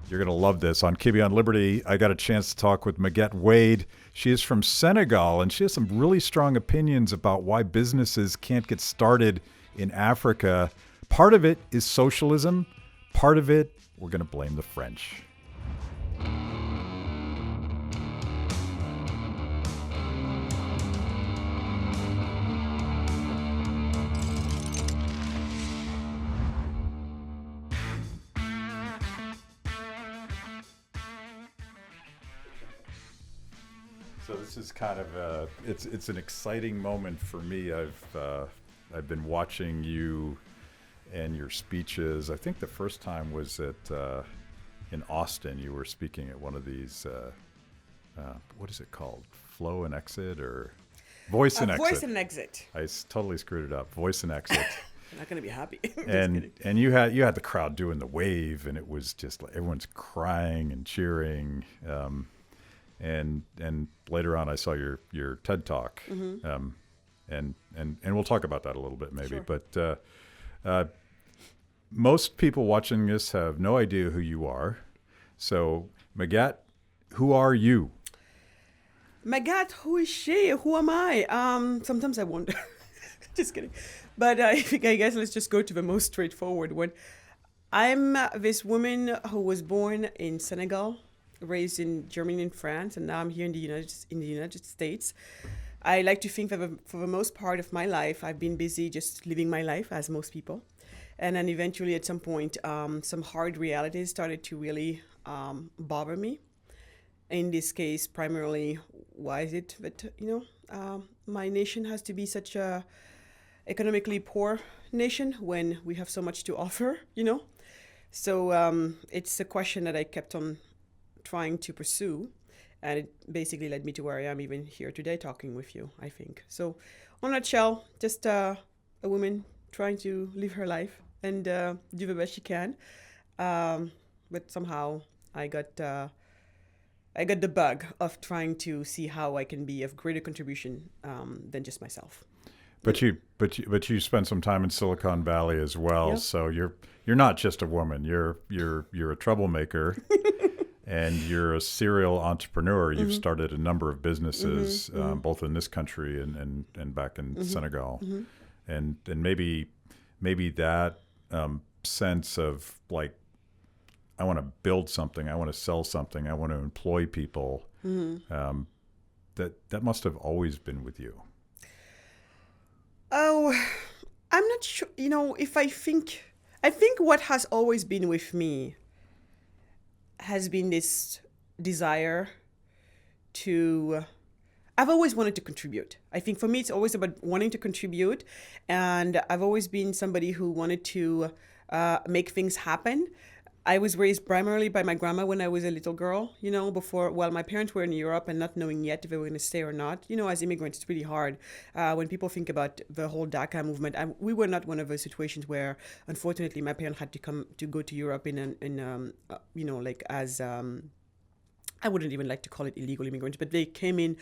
You're going to love this. On Kibbe on Liberty, I got a chance to talk with Magatte Wade. She is from Senegal, and she has some really strong opinions about why businesses can't get started in Africa. Part of it is socialism. Part of it, we're going to blame the French. So this is kind of it's an exciting moment for me. I've been watching you and your speeches. I think the first time was in Austin. You were speaking at one of these. What is it called? Flow and Exit or Voice and Exit? Voice and Exit. I totally screwed it up. Voice and Exit. I'm not gonna be happy. and you had the crowd doing the wave, and it was just like everyone's crying and cheering. And later on, I saw your TED Talk, and we'll talk about that a little bit maybe. Sure. But most people watching this have no idea who you are. So Magatte, who are you? Magatte, who is she? Who am I? Sometimes I wonder. Just kidding. But I guess let's just go to the most straightforward one. I'm this woman who was born in Senegal, raised in Germany and France, and now I'm here in the United States. I like to think that for the most part of my life, I've been busy just living my life as most people. And then eventually at some point, some hard realities started to really bother me. In this case, primarily, why is it that, my nation has to be such a economically poor nation when we have so much to offer, So it's a question that I kept on trying to pursue, and it basically led me to where I am even here today talking with you, I think. So in a nutshell, just a woman trying to live her life and do the best she can, but somehow I got the bug of trying to see how I can be of greater contribution than just myself. But you spent some time in Silicon Valley as well, yep. So you're not just a woman. You're a troublemaker. And you're a serial entrepreneur. You've started a number of businesses, both in this country and back in Senegal. And maybe that sense of like, I want to build something, I want to sell something, I want to employ people, that must have always been with you. Oh, I'm not sure. If I think what has always been with me has been this desire I've always wanted to contribute. I think for me, it's always about wanting to contribute. And I've always been somebody who wanted to make things happen. I was raised primarily by my grandma when I was a little girl, while my parents were in Europe and not knowing yet if they were going to stay or not. As immigrants, it's really hard. When people think about the whole DACA movement, we were not one of those situations where, unfortunately, my parents had to go to Europe I wouldn't even like to call it illegal immigrants, but they came in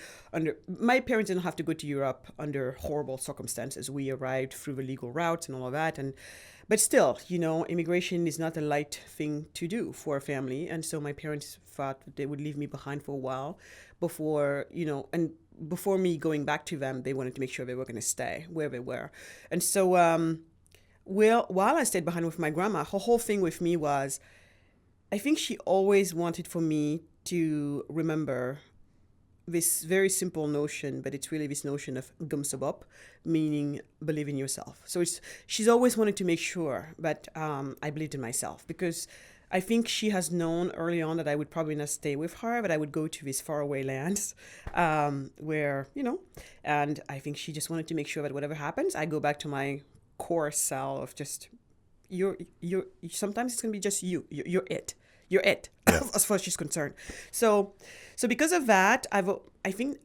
my parents didn't have to go to Europe under horrible circumstances. We arrived through the legal routes and all of that. But still, immigration is not a light thing to do for a family. And so my parents thought that they would leave me behind for a while before me going back to them, they wanted to make sure they were going to stay where they were. And so while I stayed behind with my grandma, her whole thing with me was, I think she always wanted for me to remember this very simple notion, but it's really this notion of gëm sa bopp, meaning believe in yourself. So she's always wanted to make sure that I believed in myself, because I think she has known early on that I would probably not stay with her, but I would go to these faraway lands where, and I think she just wanted to make sure that whatever happens, I go back to my core cell of just, you're sometimes it's going to be just you're it. You're it, yeah. As far as she's concerned. So because of that, I think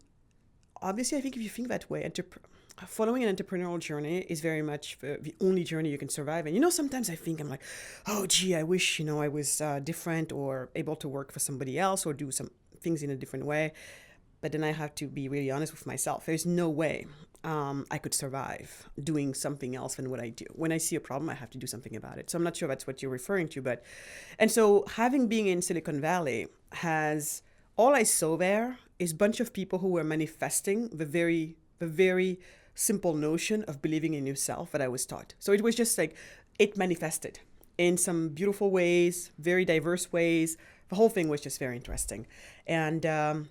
if you think that way, following an entrepreneurial journey is very much the only journey you can survive. And, sometimes I'm like, oh, gee, I wish, I was different or able to work for somebody else or do some things in a different way. But then I have to be really honest with myself. There's no way I could survive doing something else than what I do. When I see a problem, I have to do something about it. So I'm not sure that's what you're referring to, but, and so having been in Silicon Valley has, all I saw there is a bunch of people who were manifesting the very simple notion of believing in yourself that I was taught. So it was just like, it manifested in some beautiful ways, very diverse ways. The whole thing was just very interesting. And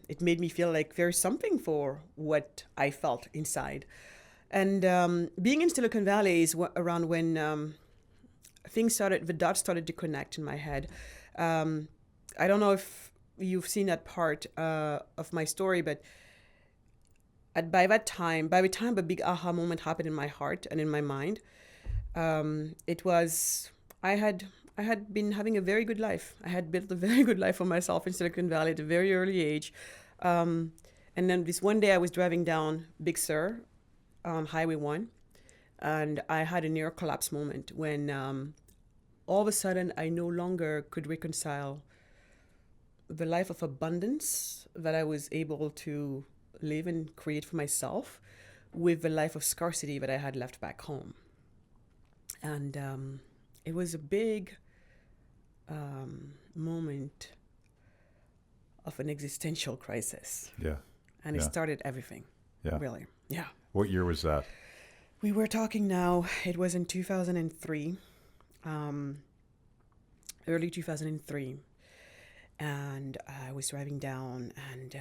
it made me feel like there's something for what I felt inside. And being in Silicon Valley is around when the dots started to connect in my head. I don't know if you've seen that part of my story, but by the time the big aha moment happened in my heart and in my mind, it was, I had been having a very good life. I had built a very good life for myself in Silicon Valley at a very early age. And then this one day I was driving down Big Sur on Highway 1, and I had a near collapse moment when all of a sudden I no longer could reconcile the life of abundance that I was able to live and create for myself with the life of scarcity that I had left back home. And it was a big moment of an existential crisis. Yeah. And it started everything. Yeah. Really. Yeah. What year was that? We were talking now, it was in 2003, early 2003. And I was driving down, and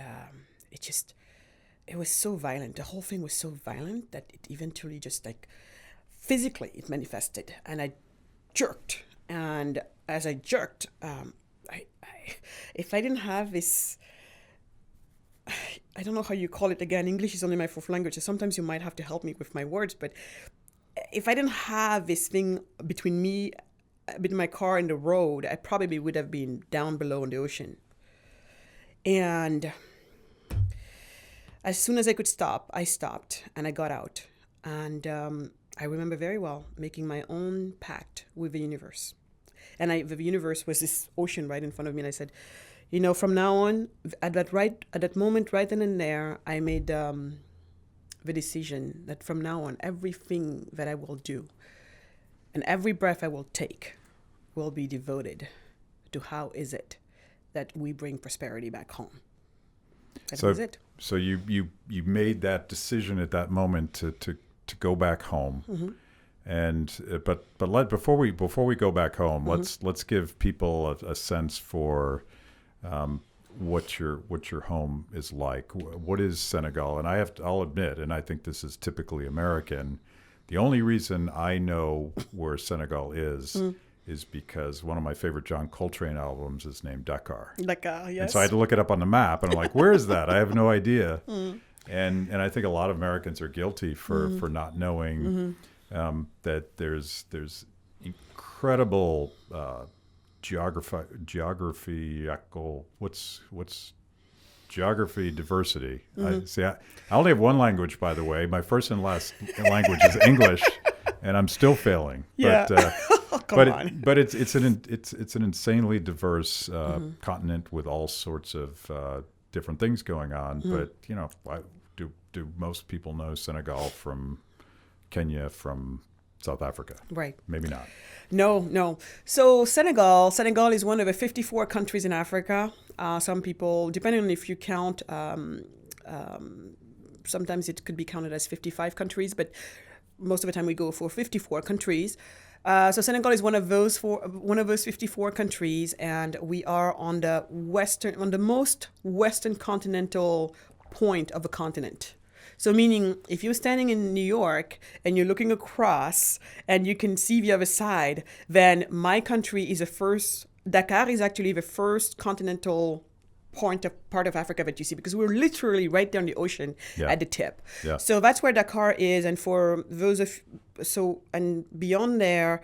it was so violent. The whole thing was so violent that it eventually just like physically it manifested, and I jerked. And as I jerked, if I didn't have this, I don't know how you call it again. English is only my fourth language, so sometimes you might have to help me with my words. But if I didn't have this thing between my car and the road, I probably would have been down below in the ocean. And as soon as I could stop, I stopped and I got out. And I remember very well making my own pact with the universe. And the universe was this ocean right in front of me. And I said, from now on, at that moment, right then and there, I made the decision that from now on, everything that I will do and every breath I will take will be devoted to how is it that we bring prosperity back home. That was it. So you made that decision at that moment to go back home. Mm-hmm. And but before we go back home, mm-hmm. let's give people a sense for what your home is like. What is Senegal? And I'll admit, and I think this is typically American, the only reason I know where Senegal is because one of my favorite John Coltrane albums is named Dakar. Dakar, yes. And so I had to look it up on the map, and I'm like, where is that? I have no idea. And I think a lot of Americans are guilty for not knowing that there's incredible geography diversity. I only have one language, by the way. My first and last language is English, and I'm still failing. Yeah. But it's an insanely diverse continent with all sorts of different things going on. But do most people know Senegal from Kenya, from South Africa? Right. Maybe not. No. So Senegal is one of the 54 countries in Africa. Some people, depending on if you count, sometimes it could be counted as 55 countries, but most of the time we go for 54 countries. So Senegal is one of those 54 countries, and we are on the most western continental point of the continent. So meaning if you're standing in New York and you're looking across and you can see the other side, then my country is Dakar is actually the first continental part of Africa that you see, because we're literally right there on the ocean at the tip. Yeah. So that's where Dakar is. And for those and beyond there,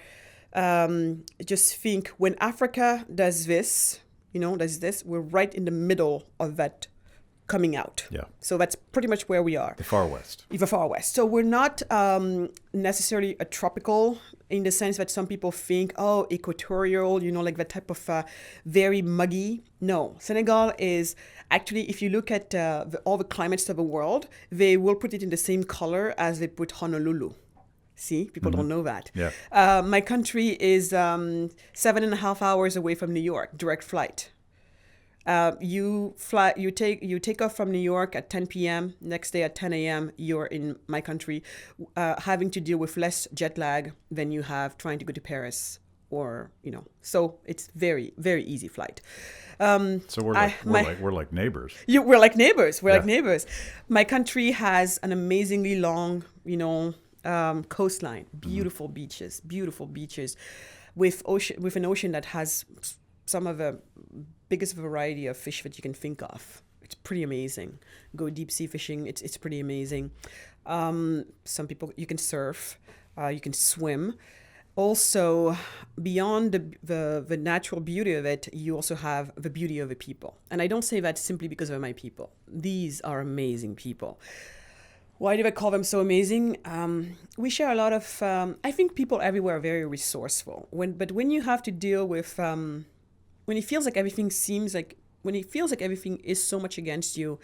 just think when Africa does this, we're right in the middle of that coming out. Yeah. So that's pretty much where we are. The far west. Even far west. So we're not necessarily a tropical in the sense that some people think, oh, equatorial, like that type of very muggy. No, Senegal is actually, if you look at all the climates of the world, they will put it in the same color as they put Honolulu. See, people don't know that. Yeah. My country is 7.5 hours away from New York, direct flight. You take off from New York at 10 p.m. Next day at 10 a.m. you're in my country, having to deal with less jet lag than you have trying to go to Paris, or So it's very, very easy flight. So we're like neighbors. We're like neighbors. Like neighbors. My country has an amazingly long, coastline, beautiful beaches, with an ocean that has some of the biggest variety of fish that you can think of. It's pretty amazing. Go deep sea fishing. It's pretty amazing. Some people, you can surf, you can swim. Also, beyond the natural beauty of it, you also have the beauty of the people. And I don't say that simply because of my people. These are amazing people. Why do I call them so amazing? We share a lot of, I think people everywhere are very resourceful. But when you have to deal with, when it feels like everything is so much against you,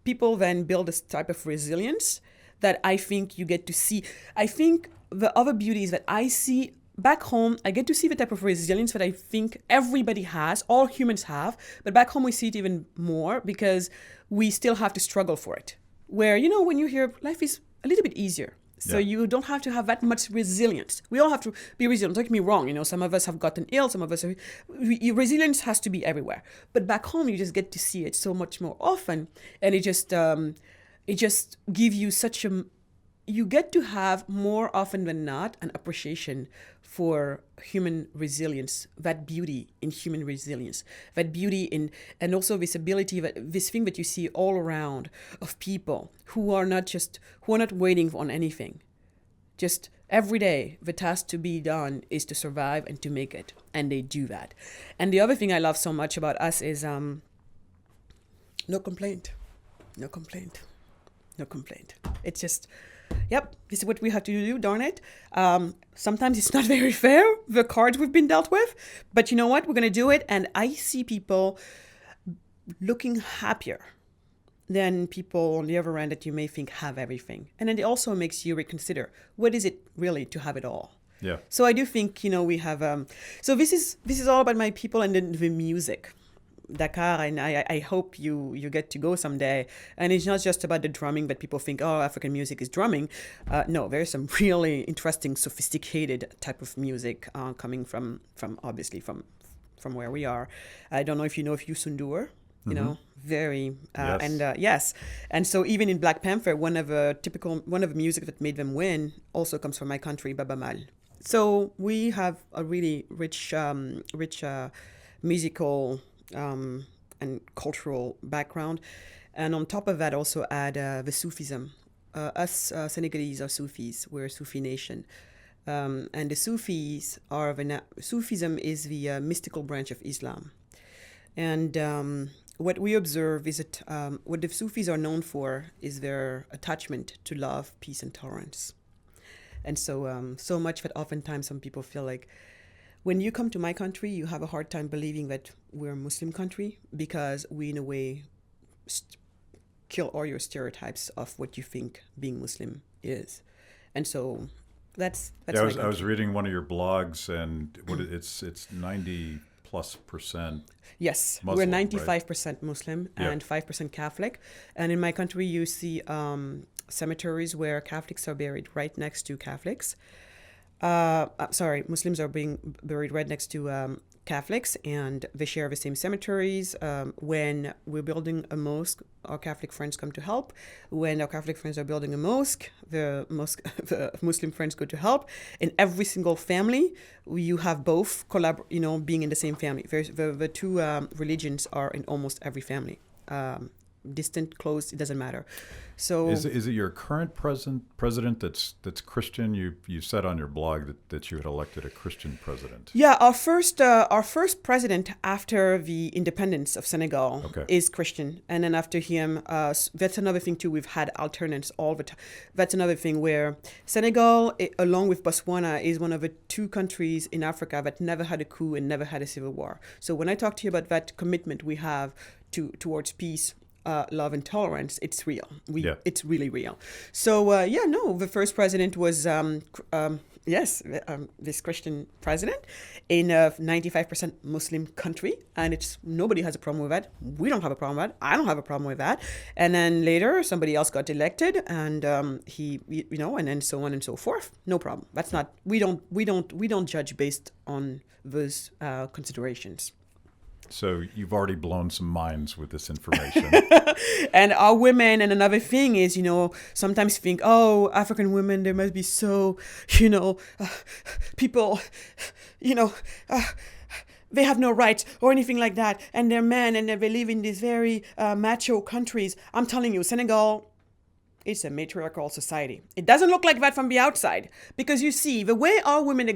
people then build this type of resilience that I think you get to see. I think the other beauty is that I see back home, I get to see the type of resilience that I think everybody has, all humans have, but back home we see it even more because we still have to struggle for it. Where, when you're here, life is a little bit easier. So you don't have to have that much resilience. We all have to be resilient. Don't get me wrong. Some of us have gotten ill. Some of us are... Resilience has to be everywhere. But back home, you just get to see it so much more often. And it just gives you such a... You get to have more often than not an appreciation for human resilience, that beauty in human resilience, that beauty in, and also this ability, this thing that you see all around of people who are not waiting on anything. Just every day, the task to be done is to survive and to make it. And they do that. And the other thing I love so much about us is no complaint. No complaint. No complaint. It's just... Yep, this is what we have to do, darn it. Sometimes it's not very fair, the cards we've been dealt with. But you know what? We're going to do it. And I see people looking happier than people on the other end that you may think have everything. And then it also makes you reconsider, what is it really to have it all? Yeah. So I do think, we have... so this is all about my people and then the music. Dakar, and I hope you get to go someday. And it's not just about the drumming that people think, oh, African music is drumming. No, there's some really interesting, sophisticated type of music coming from obviously from where we are. I don't know if you know of Youssou N'Dour, very yes. And yes, and so even in Black Panther, one of the music that made them win also comes from my country, Baba Mal. So we have a really rich musical and cultural background, and on top of that also add the Sufism. Us Senegalese are Sufis. We're a Sufi nation, and the Sufis are Sufism is the mystical branch of Islam, and what we observe is that what the Sufis are known for is their attachment to love, peace, and tolerance, and so much that oftentimes some people feel like, when you come to my country, you have a hard time believing that we're a Muslim country because we, in a way, kill all your stereotypes of what you think being Muslim is. And so that's I was reading one of your blogs, and it's 90+%. Yes, Muslim, we're 95% right? Muslim and 5% Catholic. And in my country, you see cemeteries where Catholics are buried right next to Catholics. Muslims are being buried right next to Catholics, and they share the same cemeteries. When we're building a mosque, our Catholic friends come to help. When our Catholic friends are building a mosque, the Muslim friends go to help. In every single family, you have both being in the same family. The two religions are in almost every family. distant, close, it doesn't matter. So is it your current president that's Christian? You said on your blog that you had elected a Christian president. Yeah, our first president after the independence of Senegal is Christian, and then after him, that's another thing too. We've had alternates all the time. That's another thing where Senegal, along with Botswana, is one of the 2 countries in Africa that never had a coup and never had a civil war. So when I talk to you about that commitment we have towards peace, love and tolerance, it's real. It's really real. So the first president was this Christian president in a 95% Muslim country, and nobody has a problem with that. We don't have a problem with that. I don't have a problem with that. And then later somebody else got elected, and and then so on and so forth. No problem. That's not. We don't judge based on those considerations. So you've already blown some minds with this information. And our women, and another thing is, sometimes think, oh, African women, they must be so, people, they have no rights or anything like that. And they're men, and they live in these very macho countries. I'm telling you, Senegal, it's a matriarchal society. It doesn't look like that from the outside, because you see the way our women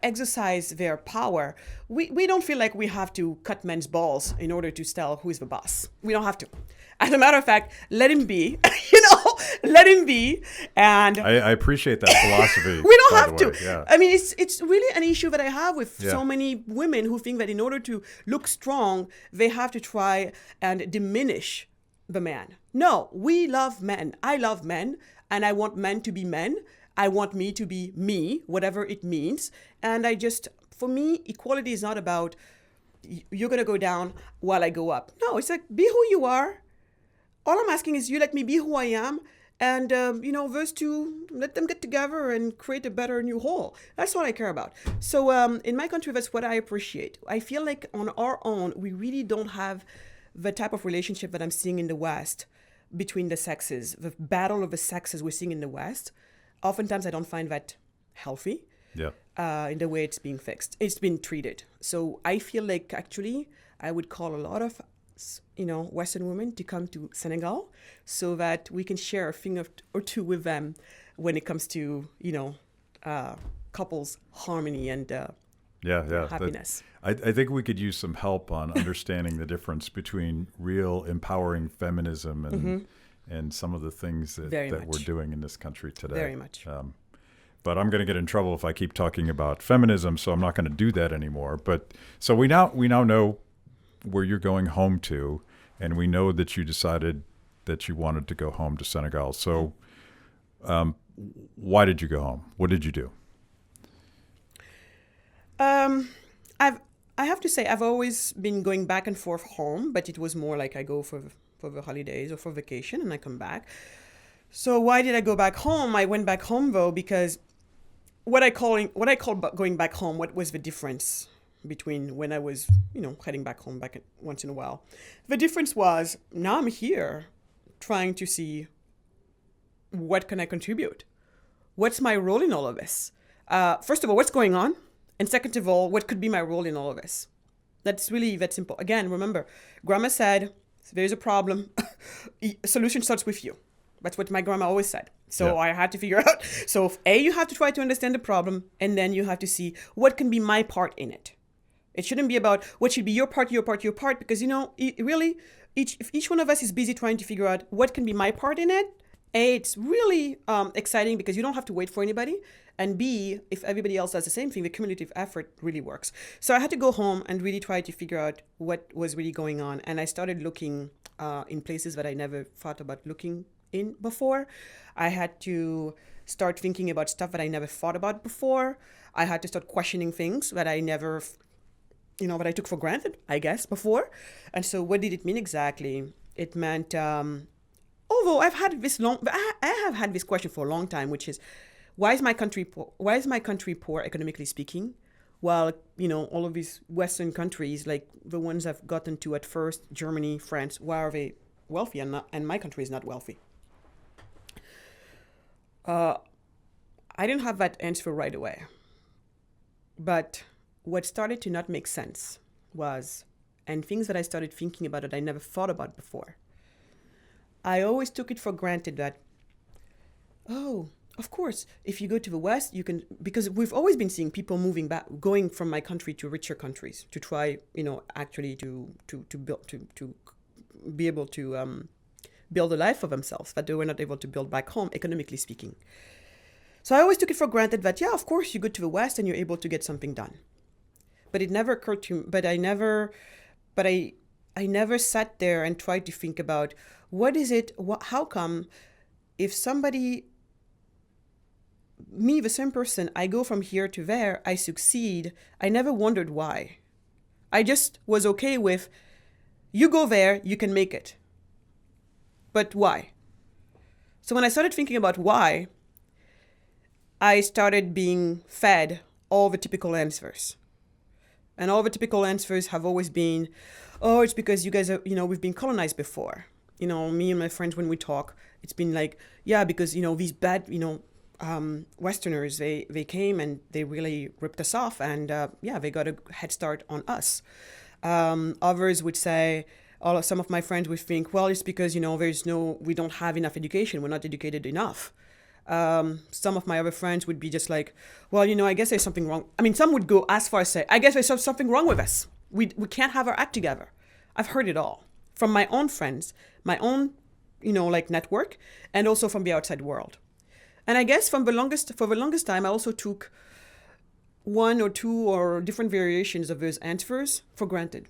exercise their power. We don't feel like we have to cut men's balls in order to tell who is the boss. We don't have to. As a matter of fact, let him be. Let him be. And I appreciate that philosophy. We don't have to. Yeah. I mean, it's really an issue that I have with so many women who think that in order to look strong, they have to try and diminish the man. No, we love men. I love men, and I want men to be men. I want me to be me, whatever it means. And for me, equality is not about you're going to go down while I go up. No, it's like, be who you are. All I'm asking is you let me be who I am. And, those 2, let them get together and create a better new whole. That's what I care about. So in my country, that's what I appreciate. I feel like on our own, we really don't have the type of relationship that I'm seeing in the West between the sexes, the battle of the sexes we're seeing in the West. Oftentimes, I don't find that healthy in the way it's being fixed. It's been treated. So I feel like actually I would call a lot of, Western women to come to Senegal so that we can share a thing or two with them when it comes to, couples harmony and happiness. I think we could use some help on understanding the difference between real empowering feminism and some of the things that we're doing in this country today. Very much. But I'm going to get in trouble if I keep talking about feminism, so I'm not going to do that anymore. But so we now know where you're going home to, and we know that you decided that you wanted to go home to Senegal. So why did you go home? What did you do? I have to say I've always been going back and forth home, but it was more like I go for the holidays or for vacation and I come back. So why did I go back home? I went back home though because what I call going back home, what was the difference between when I was, heading back home once in a while? The difference was now I'm here trying to see what can I contribute? What's my role in all of this? First of all, what's going on? And second of all, what could be my role in all of this? That's really that simple. Again, remember, grandma said, if there's a problem, solution starts with you. That's what my grandma always said. So I had to figure out. So you have to try to understand the problem, and then you have to see what can be my part in it. It shouldn't be about what should be your part, because, really, each one of us is busy trying to figure out what can be my part in it. A, it's really exciting because you don't have to wait for anybody. And B, if everybody else does the same thing, the cumulative effort really works. So I had to go home and really try to figure out what was really going on. And I started looking in places that I never thought about looking in before. I had to start thinking about stuff that I never thought about before. I had to start questioning things that I never, that I took for granted, I guess, before. And so what did it mean exactly? It meant, although I have had this question for a long time, which is, why is my country poor economically speaking? While, all of these Western countries, like the ones I've gotten to at first, Germany, France, why are they wealthy and my country is not wealthy? I didn't have that answer right away. But what started to not make sense was, and things that I started thinking about that I never thought about before, I always took it for granted that, oh, of course, if you go to the West, you can, because we've always been seeing people moving back, going from my country to richer countries to try, actually to build, to be able to build a life for themselves that they were not able to build back home, economically speaking. So I always took it for granted that, yeah, of course, you go to the West and you're able to get something done. But it never occurred to me, I never sat there and tried to think about what is it, how come if somebody, me, the same person, I go from here to there, I succeed, I never wondered why. I just was okay with, you go there, you can make it. But why? So when I started thinking about why, I started being fed all the typical answers. And all the typical answers have always been, oh, it's because you guys are, we've been colonized before. Me and my friends, when we talk, it's been like, yeah, because, these bad, Westerners, they came and they really ripped us off. And they got a head start on us. Others would say, some of my friends would think, well, it's because, we don't have enough education. We're not educated enough. Some of my other friends would be just like, well, I guess there's something wrong. I mean, some would go as far as say, I guess there's something wrong with us. We can't have our act together. I've heard it all from my own friends, my own, network, and also from the outside world. And I guess for the longest time, I also took one or two or different variations of those answers for granted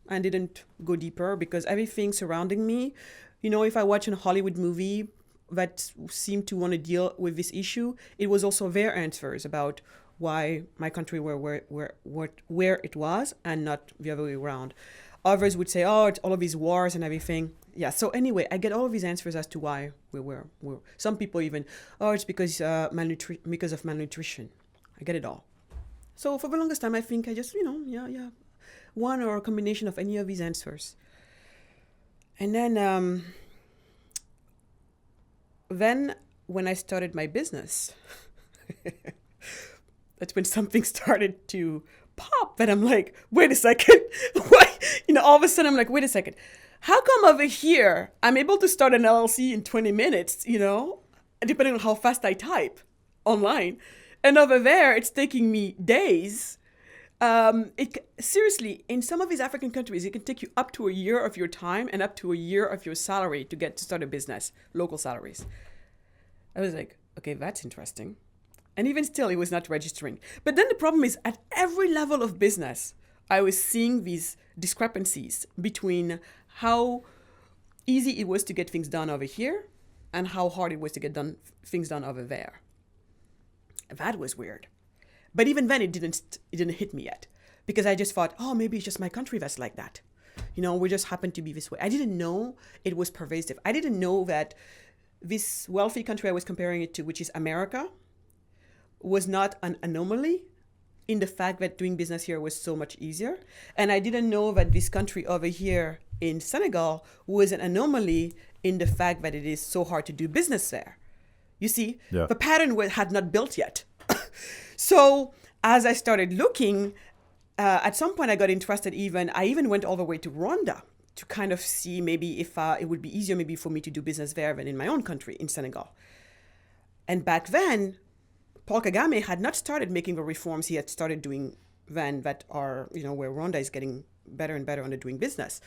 and didn't go deeper because everything surrounding me, if I watch a Hollywood movie that seemed to want to deal with this issue, it was also their answers about why my country where it was and not the other way around. Others would say, oh, it's all of these wars and everything. Yeah, so anyway, I get all of these answers as to why we're. Some people even, oh, it's because of malnutrition. I get it all. So for the longest time, I think I just, one or a combination of any of these answers. And then when I started my business, that's when something started to pop. And I'm like, wait a second. Why? All of a sudden I'm like, wait a second. How come over here I'm able to start an LLC in 20 minutes, depending on how fast I type online. And over there, it's taking me days. Seriously, in some of these African countries, it can take you up to a year of your time and up to a year of your salary to get to start a business, local salaries. I was like, okay, that's interesting. And even still, it was not registering. But then the problem is at every level of business, I was seeing these discrepancies between how easy it was to get things done over here and how hard it was to get things done over there. That was weird. But even then, it didn't hit me yet because I just thought, oh, maybe it's just my country that's like that. We just happen to be this way. I didn't know it was pervasive. I didn't know that this wealthy country I was comparing it to, which is America, was not an anomaly in the fact that doing business here was so much easier. And I didn't know that this country over here in Senegal was an anomaly in the fact that it is so hard to do business there. You see, The pattern had not built yet. So as I started looking, at some point I got interested I even went all the way to Rwanda to kind of see maybe if it would be easier maybe for me to do business there than in my own country, in Senegal. And back then, Paul Kagame had not started making the reforms he had started doing then that are, where Rwanda is getting better and better under doing business.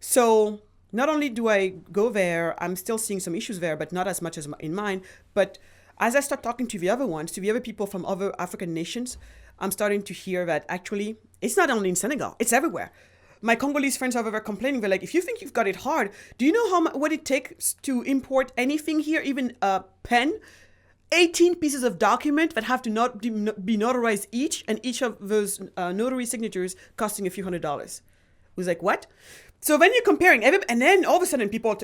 So not only do I go there, I'm still seeing some issues there, but not as much as in mine. But as I start talking to the other ones, to the other people from other African nations, I'm starting to hear that actually it's not only in Senegal, it's everywhere. My Congolese friends are over complaining. They're like, if you think you've got it hard, do you know what it takes to import anything here, even a pen? 18 pieces of document that have to not be notarized each, and each of those notary signatures costing a few $100s. It was like, what? So then you're comparing, and then all of a sudden people,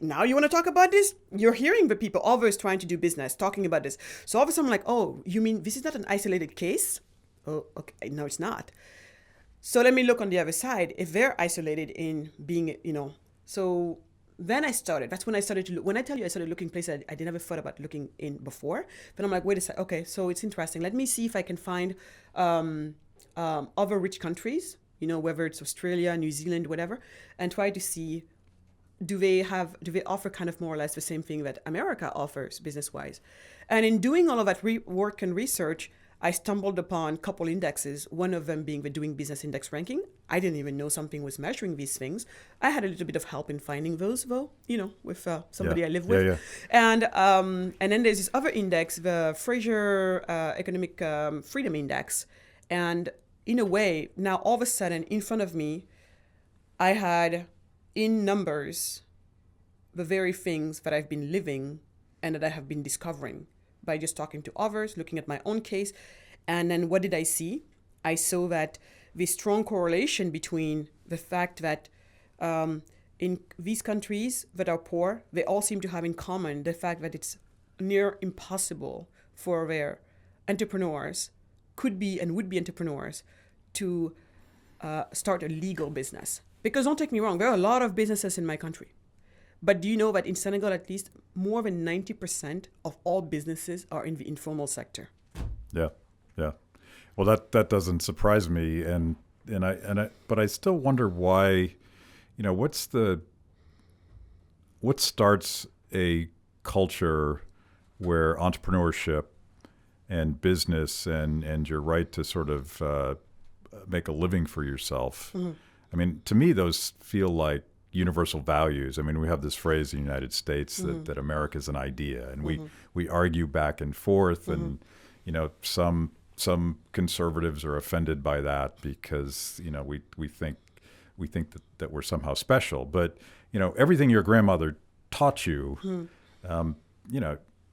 now you want to talk about this? You're hearing the people, others trying to do business, talking about this. So all of a sudden I'm like, oh, you mean this is not an isolated case? Oh, okay, no, it's not. So let me look on the other side. If they're isolated in being, so then that's when I started to look. When I tell you I started looking places I never thought about looking in before, then I'm like, wait a second, okay, so it's interesting. Let me see if I can find other rich countries, whether it's Australia, New Zealand, whatever, and try to see do they offer kind of more or less the same thing that America offers business-wise? And in doing all of that work and research, I stumbled upon a couple indexes, one of them being the Doing Business Index ranking. I didn't even know something was measuring these things. I had a little bit of help in finding those, though, with somebody I live with. And then there's this other index, the Fraser Economic Freedom Index. And in a way, now all of a sudden, in front of me, I had, in numbers, the very things that I've been living and that I have been discovering by just talking to others, looking at my own case. And then what did I see? I saw that the strong correlation between the fact that in these countries that are poor, they all seem to have in common the fact that it's near impossible for their entrepreneurs, could be and would be entrepreneurs, to start a legal business. Because don't take me wrong, there are a lot of businesses in my country. But do you know that in Senegal, at least more than 90% of all businesses are in the informal sector? Yeah. Well, that doesn't surprise me, but I still wonder why. What starts a culture where entrepreneurship and business and your right to sort of make a living for yourself. Mm-hmm. I mean, to me, those feel like universal values. I mean, we have this phrase in the United States that America is an idea, and we argue back and forth, and some conservatives are offended by that because we think that we're somehow special. But everything your grandmother taught you,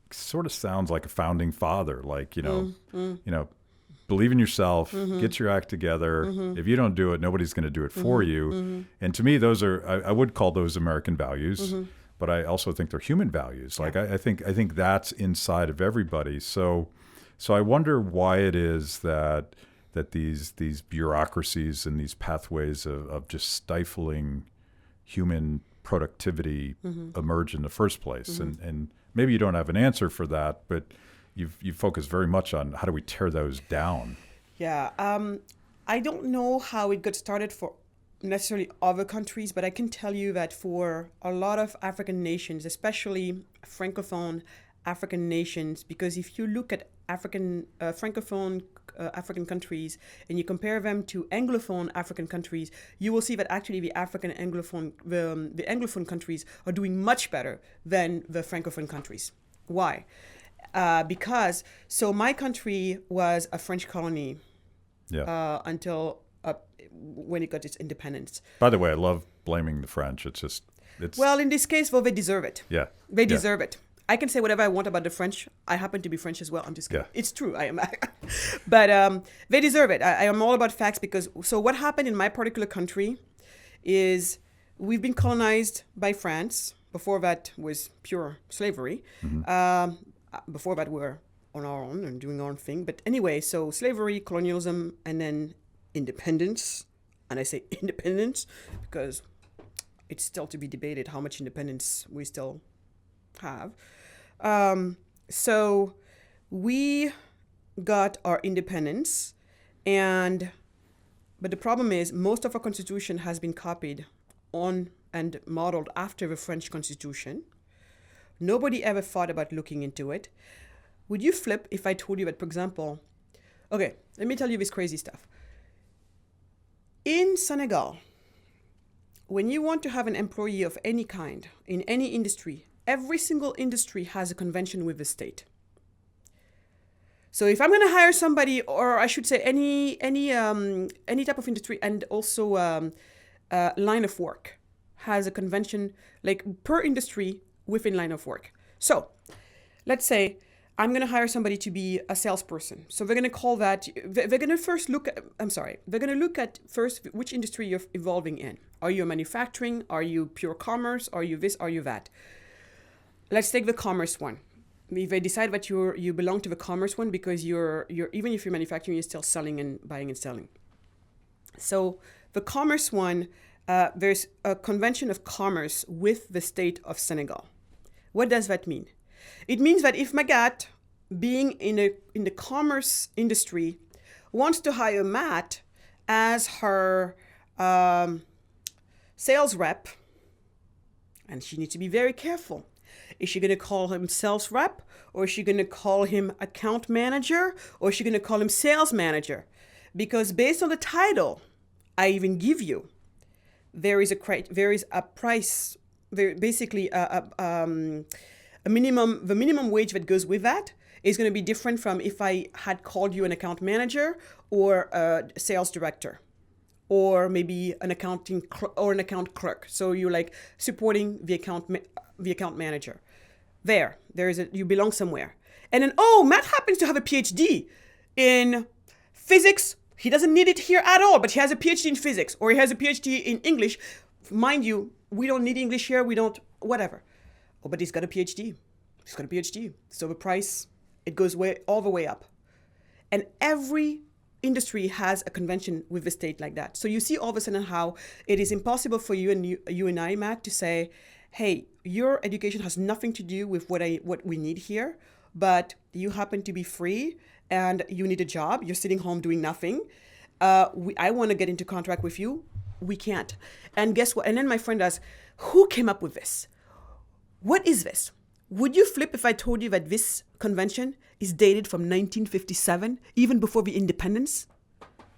sort of sounds like a founding father, like believe in yourself, get your act together. If you don't do it, nobody's going to do it for you. And to me, those are, I would call those American values, but I also think they're human values. Like I think that's inside of everybody. So I wonder why it is that these bureaucracies and these pathways of just stifling human productivity emerge in the first place. And maybe you don't have an answer for that, but you focus very much on how do we tear those down. Yeah, I don't know how it got started for necessarily other countries, but I can tell you that for a lot of African nations, especially Francophone African nations, because if you look at Francophone African countries and you compare them to Anglophone African countries, you will see that actually the Anglophone countries are doing much better than the Francophone countries. Why? Because my country was a French colony until when it got its independence. By the way, I love blaming the French. Well, in this case, they deserve it. Yeah, they deserve it. I can say whatever I want about the French. I happen to be French as well. I'm just kidding. Yeah. It's true. I am. But they deserve it. I am all about facts because what happened in my particular country is we've been colonized by France. Before that was pure slavery. Before that, we were on our own and doing our own thing. But anyway, so slavery, colonialism, and then independence. And I say independence because it's still to be debated how much independence we still have. So we got our independence, but the problem is most of our constitution has been copied on and modeled after the French Constitution. Nobody ever thought about looking into it. Would you flip if I told you that, for example, okay, let me tell you this crazy stuff. In Senegal, when you want to have an employee of any kind in any industry, every single industry has a convention with the state. So if I'm going to hire somebody, or I should say any type of industry, and also line of work has a convention, like per industry within line of work. So let's say I'm going to hire somebody to be a salesperson. So they're going to call that, they're going to first look at, they're going to look at first which industry you're evolving in. Are you a manufacturing? Are you pure commerce? Are you this? Are you that? Let's take the commerce one. If they decide that you belong to the commerce one because you're even if you're manufacturing, you're still selling and buying and selling. So the commerce one, there's a convention of commerce with the state of Senegal. What does that mean? It means that if Magatte, being in the commerce industry, wants to hire Matt as her sales rep, And she needs to be very careful. Is she going to call him sales rep, or is she going to call him account manager, or is she going to call him sales manager? Because based on the title I even give you, there is a price, basically a minimum. The minimum wage that goes with that is going to be different from if I had called you an account manager or a sales director, or maybe an account clerk. So you're like supporting the account manager. You belong somewhere. And then, Matt happens to have a PhD in physics. He doesn't need it here at all, but he has a PhD in physics, or he has a PhD in English. Mind you, we don't need English here. We don't, whatever. Oh, but he's got a PhD. So the price, it goes all the way up. And every industry has a convention with the state like that. So you see all of a sudden how it is impossible for you and I, Matt, to say, hey, your education has nothing to do with what we need here, but you happen to be free and you need a job. You're sitting home doing nothing. I want to get into contract with you. We can't. And guess what? And then my friend asks, who came up with this? What is this? Would you flip if I told you that this convention is dated from 1957, even before the independence?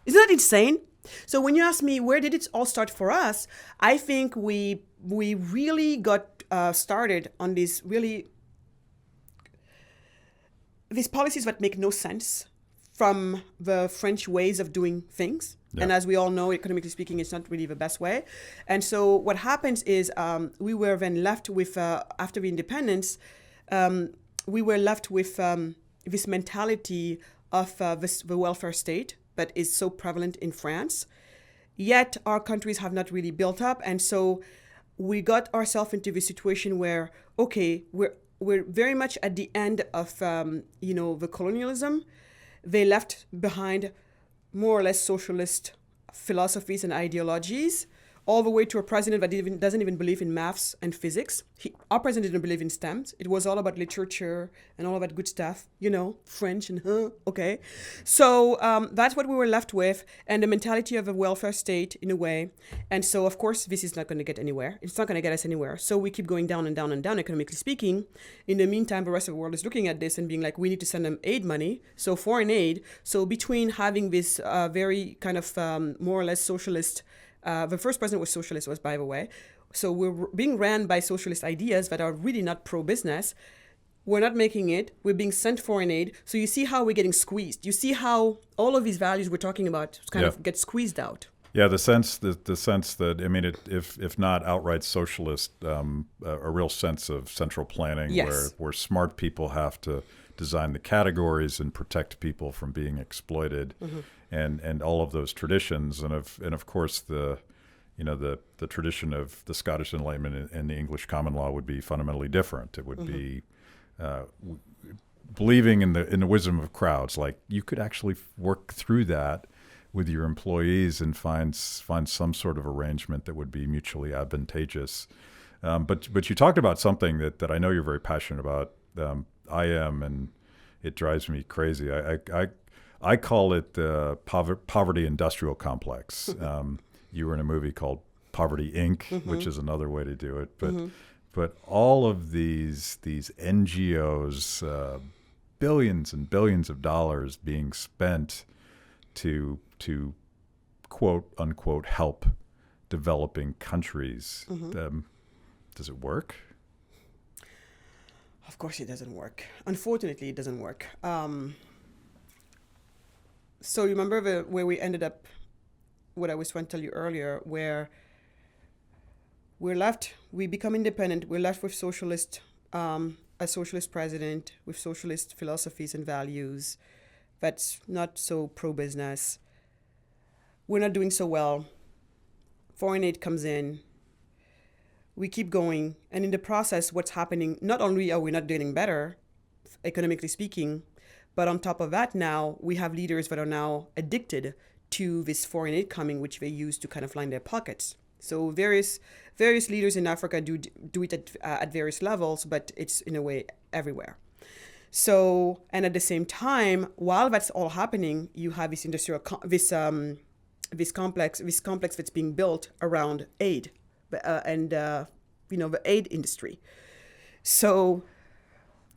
Isn't that insane? So when you ask me, where did it all start for us? I think we really got started on these policies that make no sense from the French ways of doing things. Yeah. And as we all know, economically speaking, it's not really the best way. And so what happens is we were then left with, after the independence, we were left with this mentality of the welfare state that is so prevalent in France. Yet our countries have not really built up. And so we got ourselves into this situation where, okay, we're very much at the end of, the colonialism. They left behind more or less socialist philosophies and ideologies, all the way to a president that doesn't even believe in maths and physics. Our president didn't believe in STEM. It was all about literature and all of that good stuff, French and okay. So that's what we were left with, and the mentality of a welfare state in a way. And so, of course, this is not going to get anywhere. It's not going to get us anywhere. So we keep going down and down and down, economically speaking. In the meantime, the rest of the world is looking at this and being like, we need to send them aid money, so foreign aid. So between having this very kind of more or less socialist, the first president was socialist, by the way. So we're being ran by socialist ideas that are really not pro-business. We're not making it. We're being sent foreign aid. So you see how we're getting squeezed. You see how all of these values we're talking about kind of get squeezed out. Yeah, the sense that, I mean, if not outright socialist, a real sense of central planning, yes, where smart people have to design the categories and protect people from being exploited, mm-hmm, and all of those traditions, and of course the tradition of the Scottish Enlightenment and the English common law would be fundamentally different. It would, mm-hmm, be believing in the wisdom of crowds. Like, you could actually work through that with your employees and find some sort of arrangement that would be mutually advantageous. But you talked about something that I know you're very passionate about. I am, and it drives me crazy. I call it the poverty industrial complex. You were in a movie called Poverty Inc., mm-hmm, which is another way to do it. But, mm-hmm, but all of these NGOs, billions and billions of dollars being spent to quote unquote help developing countries. Mm-hmm. Does it work? Of course it doesn't work. Unfortunately, it doesn't work. So you remember where we ended up, what I was trying to tell you earlier, where we become independent, we're left with a socialist president with socialist philosophies and values that's not so pro-business. We're not doing so well. Foreign aid comes in. We keep going. And in the process, what's happening, not only are we not getting better, economically speaking, but on top of that now, we have leaders that are now addicted to this foreign aid coming, which they use to kind of line their pockets. So various leaders in Africa do it at various levels, but it's in a way everywhere. So, and at the same time, while that's all happening, you have this industrial this complex that's being built around aid, and the aid industry. So,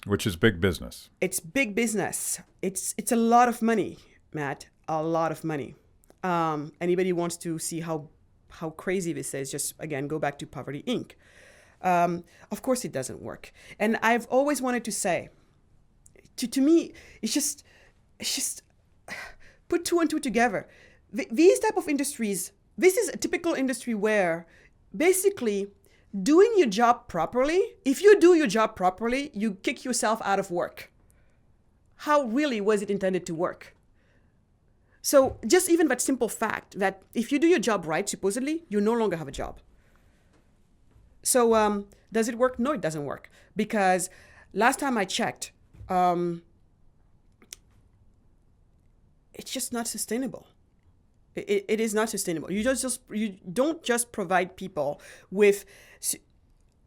which is big business. It's big business. It's a lot of money, Matt. A lot of money. Anybody wants to see how crazy this is, just again go back to Poverty Inc. Of course, it doesn't work. And I've always wanted to say, to me, it's just put two and two together. These type of industries, this is a typical industry where basically doing your job properly, if you do your job properly, you kick yourself out of work. How really was it intended to work? So just even that simple fact that if you do your job right, supposedly, you no longer have a job. So does it work? No, it doesn't work. Because last time I checked, it's just not sustainable. It is not sustainable. You don't just provide people with.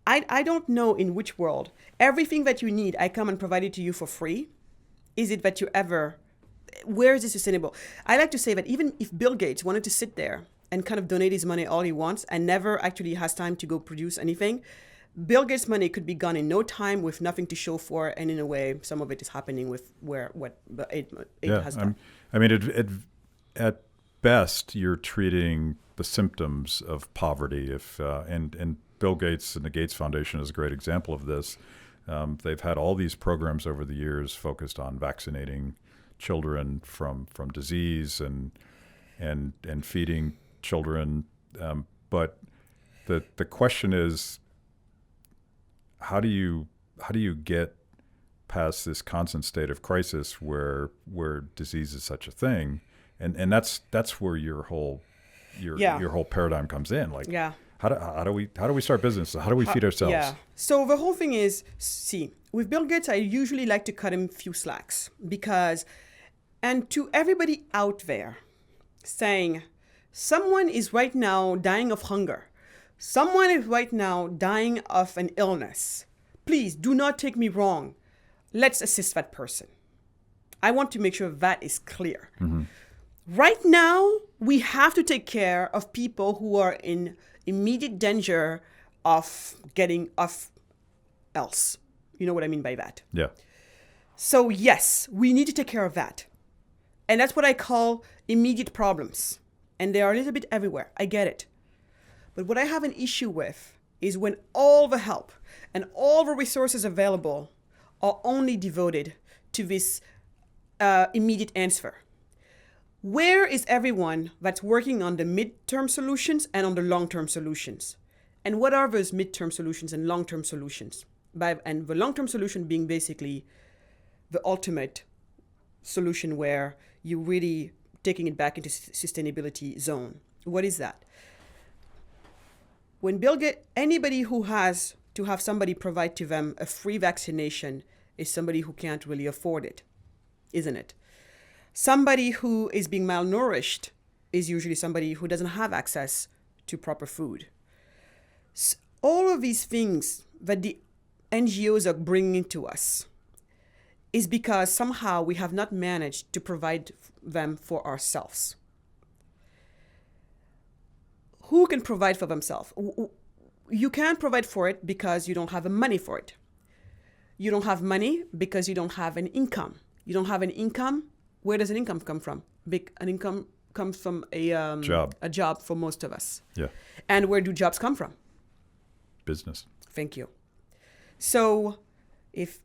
I don't know in which world everything that you need I come and provide it to you for free. Is it that you ever? Where is it sustainable? I like to say that even if Bill Gates wanted to sit there and kind of donate his money all he wants and never actually has time to go produce anything, Bill Gates' money could be gone in no time with nothing to show for it. And in a way, some of it is happening with what the aid has done. I mean, at best, you're treating the symptoms of poverty. And Bill Gates and the Gates Foundation is a great example of this. They've had all these programs over the years focused on vaccinating children from disease and feeding children. But the question is, how do you get past this constant state of crisis where disease is such a thing, and that's where your whole paradigm comes in. Like, how do we start business? How do we feed ourselves? Yeah. So the whole thing is, see, with Bill Gates, I usually like to cut him a few slacks and to everybody out there saying, someone is right now dying of hunger. Someone is right now dying of an illness. Please do not take me wrong. Let's assist that person. I want to make sure that is clear. Mm-hmm. Right now, we have to take care of people who are in immediate danger of getting off else. You know what I mean by that? Yeah. So yes, we need to take care of that. And that's what I call immediate problems. And they are a little bit everywhere. I get it. But what I have an issue with is when all the help and all the resources available are only devoted to this immediate answer. Where is everyone that's working on the midterm solutions and on the long-term solutions? And what are those midterm solutions and long-term solutions? And the long-term solution being basically the ultimate solution where you're really taking it back into sustainability zone. What is that? When Bill Gates, anybody who has to have somebody provide to them a free vaccination is somebody who can't really afford it, isn't it? Somebody who is being malnourished is usually somebody who doesn't have access to proper food. So all of these things that the NGOs are bringing to us is because somehow we have not managed to provide them for ourselves. Who can provide for themselves? You can't provide for it because you don't have the money for it. You don't have money because you don't have an income. You don't have an income. Where does an income come from? An income comes from a job for most of us. Yeah. And where do jobs come from? Business. Thank you. So if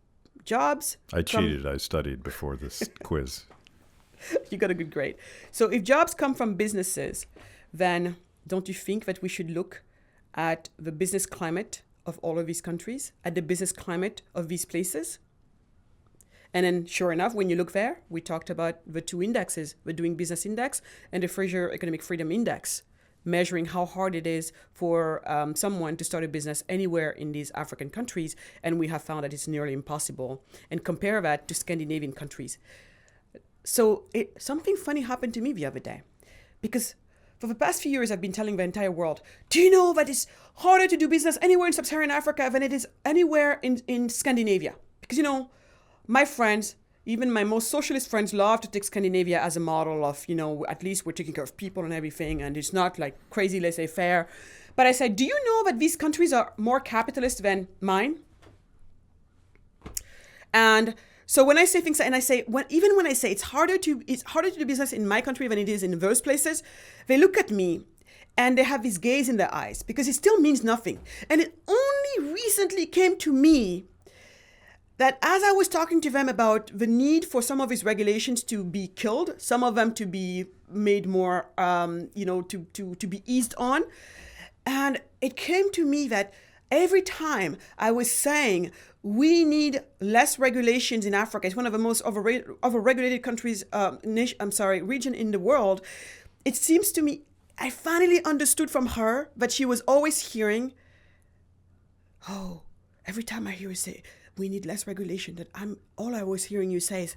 jobs... I cheated. I studied before this quiz. You got a good grade. So if jobs come from businesses, then don't you think that we should look at the business climate of all of these countries, at the business climate of these places? And then sure enough, when you look there, we talked about the two indexes, the Doing Business Index and the Fraser Economic Freedom Index, measuring how hard it is for someone to start a business anywhere in these African countries. And we have found that it's nearly impossible. And compare that to Scandinavian countries. So something funny happened to me the other day. Because for the past few years, I've been telling the entire world, do you know that it's harder to do business anywhere in sub-Saharan Africa than it is anywhere in Scandinavia? Because, you know, my friends, even my most socialist friends, love to take Scandinavia as a model of, you know, at least we're taking care of people and everything, and it's not like crazy laissez-faire. But I said, do you know that these countries are more capitalist than mine? And so when I say things, and I say, even when I say it's harder to do business in my country than it is in those places, they look at me and they have this gaze in their eyes because it still means nothing. And it only recently came to me that as I was talking to them about the need for some of these regulations to be killed, some of them to be made more, to be eased on, and it came to me that every time I was saying we need less regulations in Africa, it's one of the most overregulated countries, region in the world. It seems to me, I finally understood from her that she was always hearing, oh, every time I hear you say, we need less regulation, that all I was hearing you say is,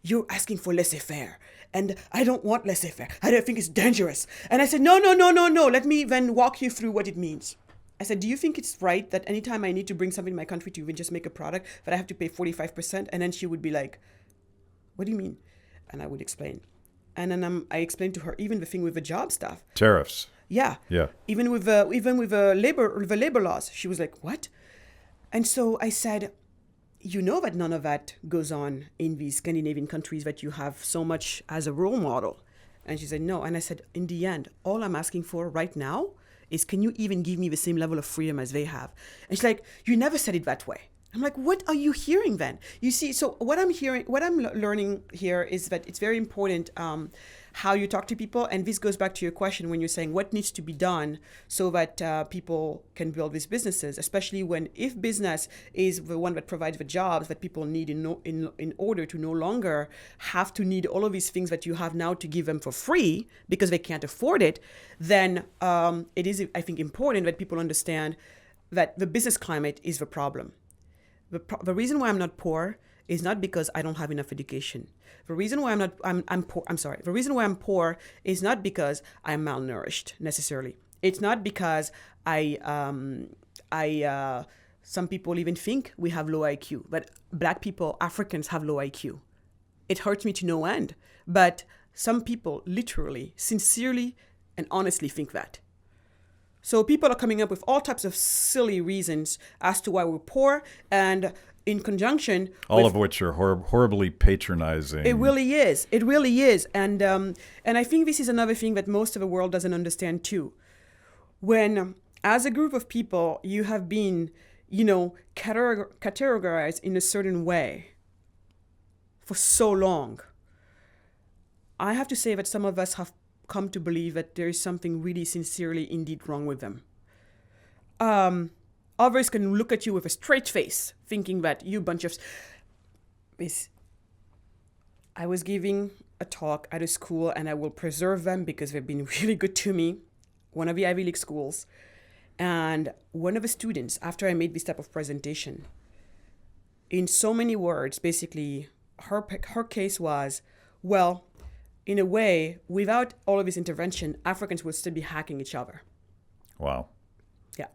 you're asking for laissez-faire. And I don't want laissez-faire. I don't think it's dangerous. And I said, no. Let me then walk you through what it means. I said, do you think it's right that anytime I need to bring something in my country to even just make a product, that I have to pay 45%? And then she would be like, what do you mean? And I would explain. And then I explained to her even the thing with the job stuff. Tariffs. Yeah. Even with the labor laws. She was like, what? And so I said, you know that none of that goes on in these Scandinavian countries that you have so much as a role model. And she said, no. And I said, in the end, all I'm asking for right now is, can you even give me the same level of freedom as they have? And she's like, you never said it that way. I'm like, what are you hearing then? You see, so what I'm learning here is that it's very important how you talk to people. And this goes back to your question when you're saying what needs to be done so that people can build these businesses, especially if business is the one that provides the jobs that people need in order to no longer have to need all of these things that you have now to give them for free because they can't afford it, then it is, I think, important that people understand that the business climate is the problem. The reason why I'm not poor is not because I don't have enough education. The reason why I'm poor. The reason why I'm poor is not because I'm malnourished necessarily. It's not because some people even think we have low IQ, but Black people, Africans have low IQ. It hurts me to no end, but some people literally, sincerely, and honestly think that. So people are coming up with all types of silly reasons as to why we're poor, and in conjunction all of which are horribly patronizing. It really is. And I think this is another thing that most of the world doesn't understand too. When, as a group of people, you have been, categorized in a certain way for so long, I have to say that some of us have come to believe that there is something really sincerely indeed wrong with them. Others can look at you with a straight face, thinking that you bunch of... I was giving a talk at a school, and I will preserve them because they've been really good to me, one of the Ivy League schools. And one of the students, after I made this type of presentation, in so many words, basically, her case was, well, in a way, without all of this intervention, Africans would still be hacking each other. Wow. Yeah.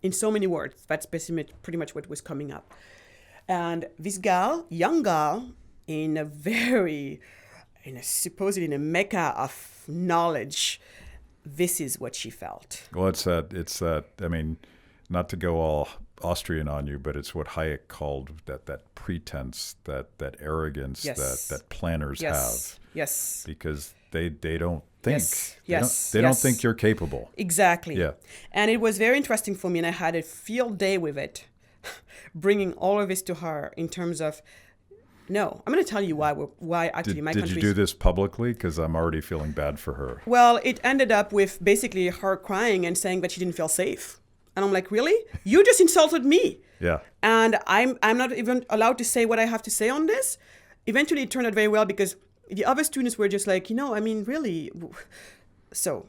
In so many words, that's pretty much what was coming up. And this young girl, supposedly in a mecca of knowledge, this is what she felt. Well, it's that, I mean, not to go all Austrian on you, but it's what Hayek called that pretense, that arrogance, yes. that planners have. Yes. Because they don't think. Yes. They don't think you're capable. Exactly. Yeah. And it was very interesting for me, and I had a field day with it, bringing all of this to her in terms of, no, I'm going to tell you why actually my country... Did you do this publicly? Because I'm already feeling bad for her. Well, it ended up with basically her crying and saying that she didn't feel safe. And I'm like, really? You just insulted me. Yeah. And I'm not even allowed to say what I have to say on this. Eventually, it turned out very well because the other students were just like, really. So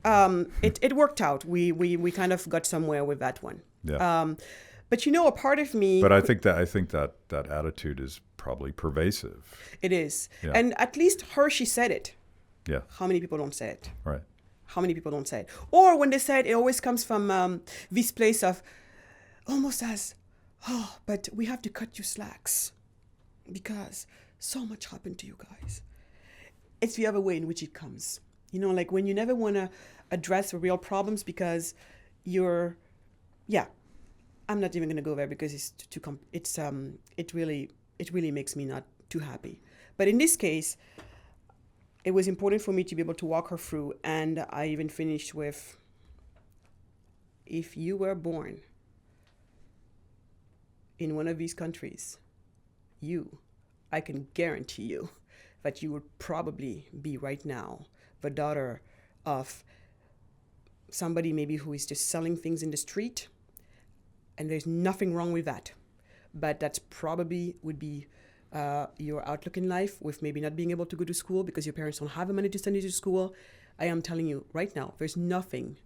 it worked out. We kind of got somewhere with that one. Yeah. But a part of me. But I think that attitude is probably pervasive. It is. Yeah. And at least she said it. Yeah. How many people don't say it? Right. How many people don't say it? Or when they say it, it always comes from this place of almost as, but we have to cut you slacks because so much happened to you guys. It's the other way in which it comes. You know, like when you never want to address the real problems because I'm not even going to go there because it's it really makes me not too happy. But in this case, it was important for me to be able to walk her through, and I even finished with, if you were born in one of these countries, I can guarantee you that you would probably be right now the daughter of somebody maybe who is just selling things in the street, and there's nothing wrong with that. But that's probably would be your outlook in life, with maybe not being able to go to school because your parents don't have the money to send you to school. I am telling you right now, there's nothing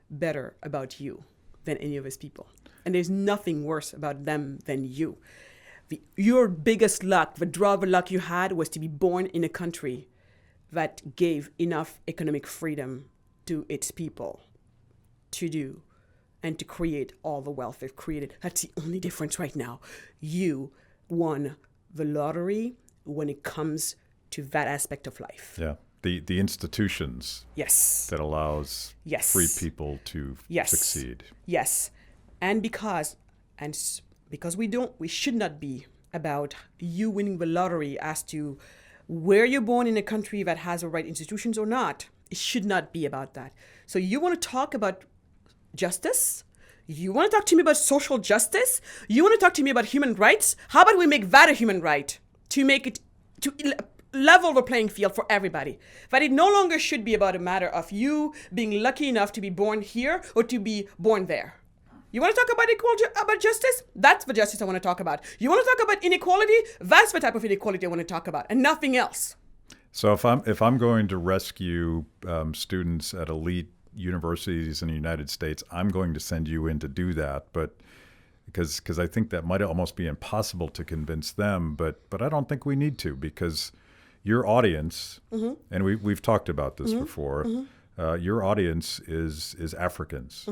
better about you than any of those people. And there's nothing worse about them than you. Your biggest luck, the draw of luck you had, was to be born in a country that gave enough economic freedom to its people to do and to create all the wealth they've created. That's the only difference right now. You won the lottery when it comes to that aspect of life. Yeah. The institutions Yes. that allows Yes. free people to Yes. succeed. Yes. And because we should not be about you winning the lottery as to where you're born in a country that has the right institutions or not. It should not be about that. So you want to talk about justice? You want to talk to me about social justice? You want to talk to me about human rights? How about we make that a human right? To make it, to level the playing field for everybody. That it no longer should be about a matter of you being lucky enough to be born here or to be born there. You want to talk about justice? That's the justice I want to talk about. You want to talk about inequality? That's the type of inequality I want to talk about, and nothing else. So if I'm going to rescue students at elite universities in the United States, I'm going to send you in to do that. But because I think that might almost be impossible to convince them. But I don't think we need to, because your audience, and we've talked about this before, your audience is Africans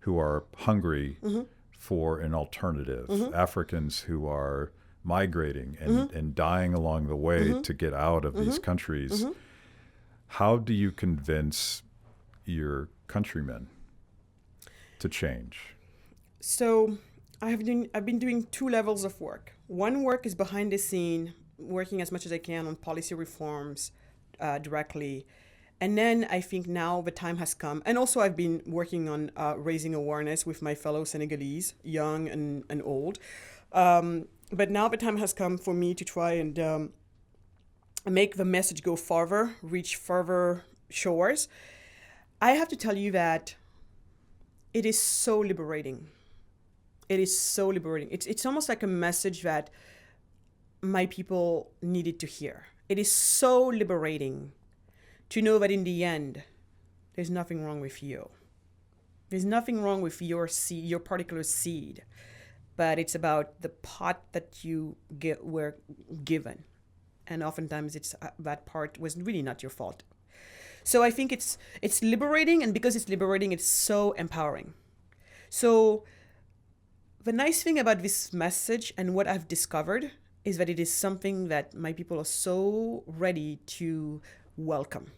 who are hungry for an alternative, Africans who are migrating and dying along the way to get out of these countries. How do you convince your countrymen to change? So I've been doing two levels of work. One work is behind the scene, working as much as I can on policy reforms directly. And then I think now the time has come. And also I've been working on raising awareness with my fellow Senegalese, young and old. But now the time has come for me to try and make the message go farther, reach further shores. I have to tell you that it is so liberating. It is so liberating. It's almost like a message that my people needed to hear. It is so liberating to know that in the end, there's nothing wrong with you. There's nothing wrong with your seed, your particular seed, but it's about the pot that you were given. And oftentimes it's that part was really not your fault. So I think it's liberating, and because it's liberating, it's so empowering. So the nice thing about this message and what I've discovered is that it is something that my people are so ready to welcome.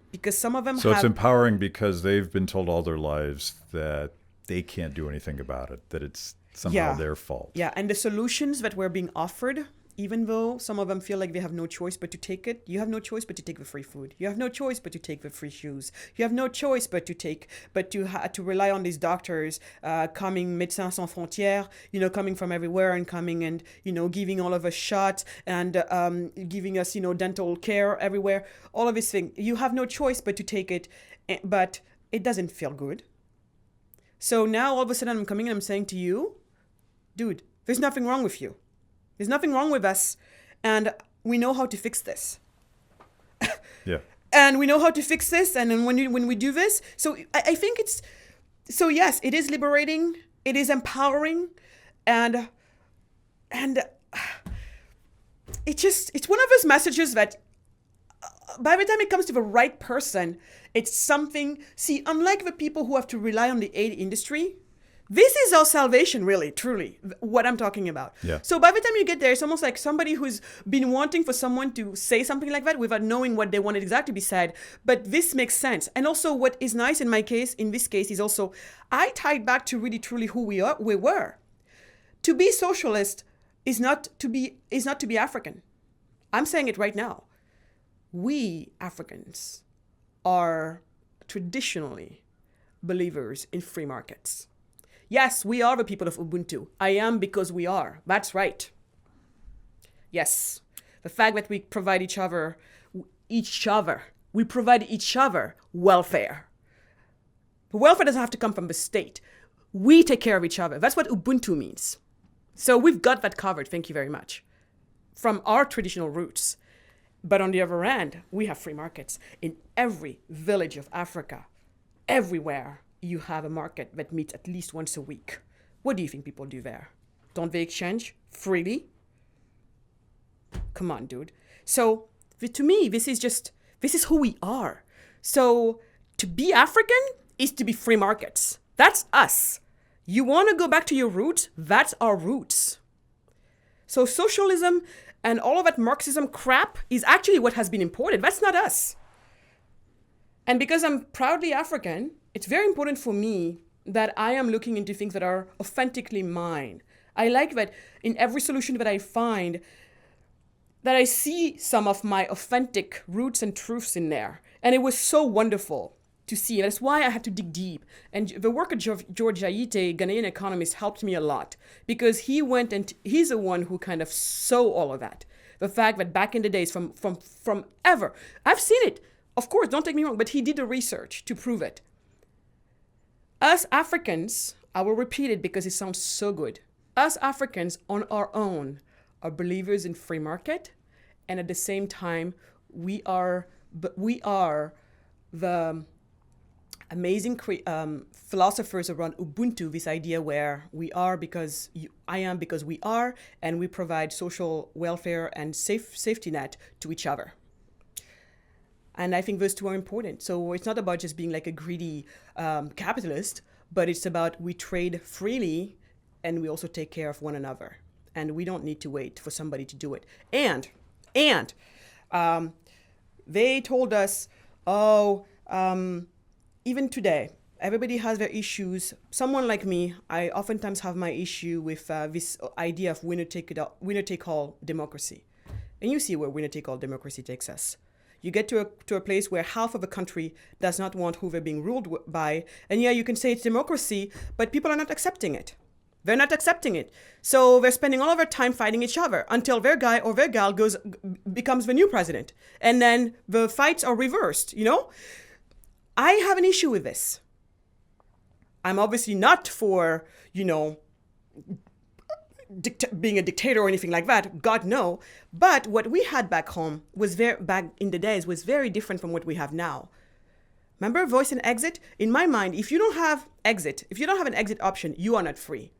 Because some of them So it's empowering because they've been told all their lives that they can't do anything about it, that it's somehow their fault. Yeah, and the solutions that were being offered, even though some of them feel like they have no choice but to take it, you have no choice but to take the free food. You have no choice but to take the free shoes. You have no choice but to rely on these doctors coming, Médecins Sans Frontières, coming from everywhere and coming and, giving all of us shots and giving us, dental care everywhere. All of these things. You have no choice but to take it, but it doesn't feel good. So now all of a sudden I'm coming and I'm saying to you, dude, there's nothing wrong with you. There's nothing wrong with us, and we know how to fix this. Yeah. And we know how to fix this, and then when we do this, so I think yes, it is liberating, it is empowering, and it's one of those messages that by the time it comes to the right person, it's something. See, unlike the people who have to rely on the aid industry, This is our salvation, really, truly, what I'm talking about. Yeah. So by the time you get there, it's almost like somebody who's been wanting for someone to say something like that without knowing what they wanted exactly to be said. But this makes sense. And also what is nice in this case, is also, I tied back to really, truly who we were. To be socialist is not to be African. I'm saying it right now. We Africans are traditionally believers in free markets. Yes, we are the people of Ubuntu. I am because we are. That's right. Yes. The fact that we provide we provide each other welfare. The welfare doesn't have to come from the state. We take care of each other. That's what Ubuntu means. So we've got that covered. Thank you very much. From our traditional roots. But on the other hand, we have free markets in every village of Africa. Everywhere. You have a market that meets at least once a week. What do you think people do there? Don't they exchange freely? Come on, dude. So to me, this is who we are. So to be African is to be free markets. That's us. You want to go back to your roots? That's our roots. So socialism and all of that Marxism crap is actually what has been imported. That's not us. And because I'm proudly African, it's very important for me that I am looking into things that are authentically mine. I like that in every solution that I find, that I see some of my authentic roots and truths in there. And it was so wonderful to see. That's why I had to dig deep. And the work of George Aite, Ghanaian economist, helped me a lot. Because he went and he's the one who kind of saw all of that. The fact that back in the days, from ever, I've seen it. Of course, don't take me wrong, but he did the research to prove it. Us Africans, I will repeat it because it sounds so good. Us Africans on our own are believers in free market, and at the same time, we are the amazing philosophers around Ubuntu. This idea where we are because I am because we are, and we provide social welfare and safety net to each other. And I think those two are important. So it's not about just being like a greedy capitalist, but it's about we trade freely and we also take care of one another. And we don't need to wait for somebody to do it. And they told us, even today, everybody has their issues. Someone like me, I oftentimes have my issue with this idea of winner-take-all democracy. And you see where winner-take-all democracy takes us. You get to a place where half of the country does not want who they're being ruled by. And yeah, you can say it's democracy, but people are not accepting it. They're not accepting it. So they're spending all of their time fighting each other until their guy or their gal becomes the new president. And then the fights are reversed, you know? I have an issue with this. I'm obviously not for, being a dictator or anything like that. God, no. But what we had back home back in the days was very different from what we have now. Remember voice and exit? In my mind, if you don't have an exit option, you are not free.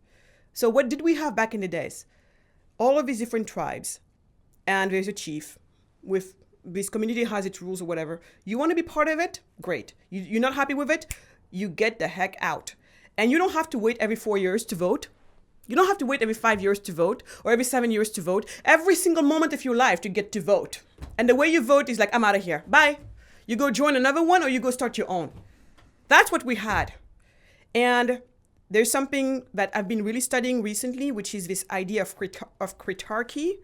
So what did we have back in the days? All of these different tribes, and there's a chief with this community has its rules or whatever. You want to be part of it? Great. You're not happy with it? You get the heck out. And you don't have to wait every 4 years to vote. You don't have to wait every 5 years to vote or every 7 years to vote. Every single moment of your life to get to vote. And the way you vote is like, I'm out of here. Bye. You go join another one or you go start your own. That's what we had. And there's something that I've been really studying recently, which is this idea of critarchy.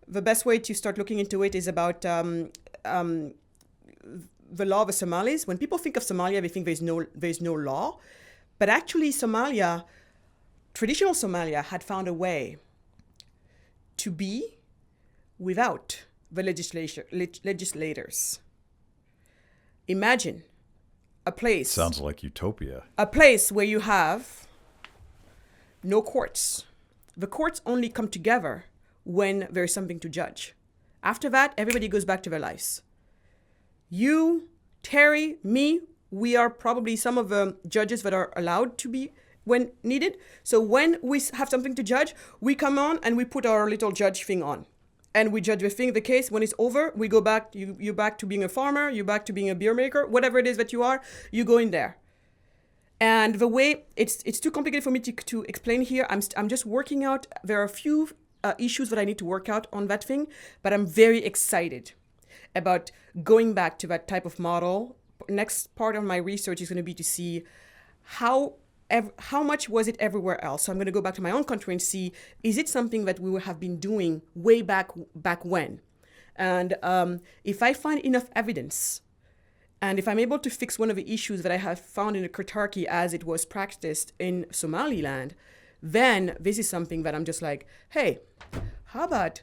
The best way to start looking into it is about the law of the Somalis. When people think of Somalia, they think there's no law. But actually traditional Somalia had found a way to be without the legislators. Imagine a place. Sounds like utopia. A place where you have no courts. The courts only come together when there's something to judge. After that, everybody goes back to their lives. You, Terry, me, we are probably some of the judges that are allowed to be when needed. So when we have something to judge, we come on and we put our little judge thing on. And we judge the case. When it's over, we go back, you're back to being a farmer, you're back to being a beer maker, whatever it is that you are, you go in there. And the way it's too complicated for me to explain here. I'm just working out. There are a few issues that I need to work out on that thing, but I'm very excited about going back to that type of model. Next part of my research is going to be to see how much was it everywhere else. So I'm going to go back to my own country and see, is it something that we have been doing way back when? And if I find enough evidence, and if I'm able to fix one of the issues that I have found in the Kartarki as it was practiced in Somaliland, then this is something that I'm just like, hey, how about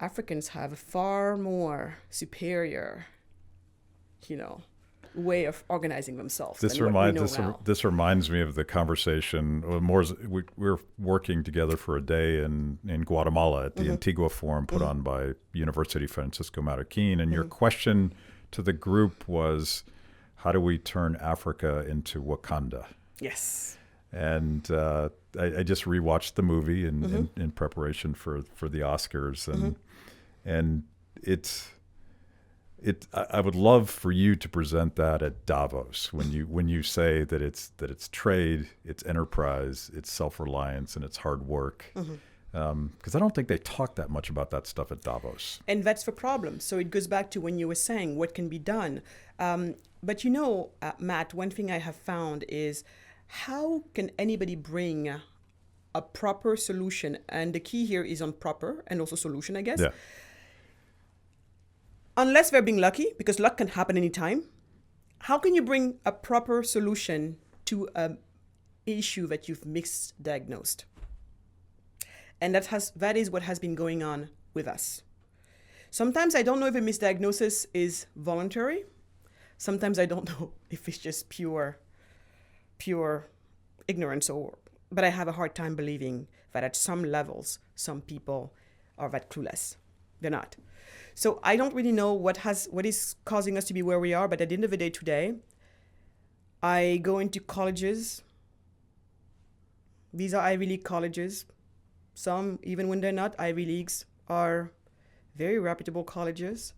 Africans have a far more superior, way of organizing themselves. This reminds me of the conversation. We're working together for a day in Guatemala at the Antigua Forum put on by University Francisco Marroquin, and your question to the group was, how do we turn Africa into Wakanda? Yes. And I just rewatched the movie in preparation for the Oscars, and I would love for you to present that at Davos when you say that it's trade, it's enterprise, it's self-reliance, and it's hard work. Because I don't think they talk that much about that stuff at Davos. And that's the problem. So it goes back to when you were saying what can be done. But Matt, one thing I have found is, how can anybody bring a proper solution? And the key here is on proper and also solution, I guess. Yeah. Unless they're being lucky, because luck can happen anytime. How can you bring a proper solution to an issue that you've misdiagnosed? And that is what has been going on with us. Sometimes I don't know if a misdiagnosis is voluntary. Sometimes I don't know if it's just pure ignorance, but I have a hard time believing that at some levels, some people are that clueless. They're not. So I don't really know what is causing us to be where we are, but at the end of the day today, I go into colleges. These are Ivy League colleges. Some, even when they're not Ivy Leagues, are very reputable colleges.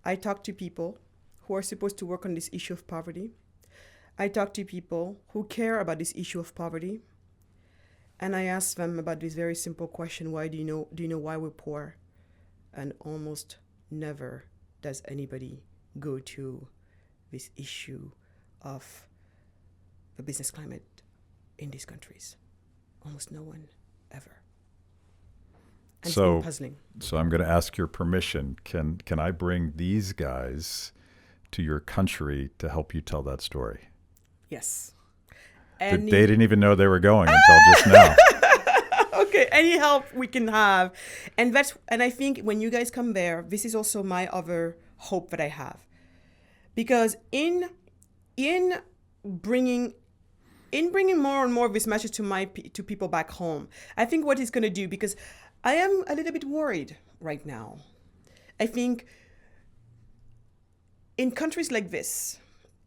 I talk to people who are supposed to work on this issue of poverty. I talk to people who care about this issue of poverty. And I ask them about this very simple question: why do you know why we're poor? And almost never does anybody go to this issue of the business climate in these countries. Almost no one ever. And it's been puzzling. So I'm going to ask your permission. Can I bring these guys to your country to help you tell that story? Yes. They didn't even know they were going until just now. Okay, any help we can have. And I think when you guys come there, this is also my other hope that I have. Because in bringing more and more of this message to people back home, I think what it's going to do, because I am a little bit worried right now. I think in countries like this,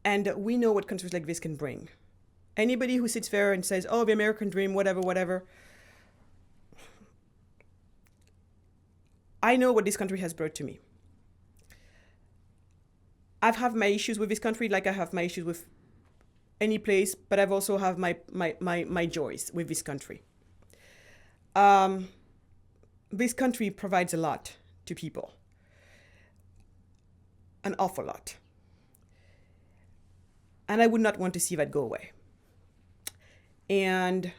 and we know what countries like this can bring. Anybody who sits there and says, oh, the American dream, whatever. I know what this country has brought to me. I've had my issues with this country like I have my issues with any place, but I've also have my joys with this country. This country provides a lot to people. An awful lot. And I would not want to see that go away. And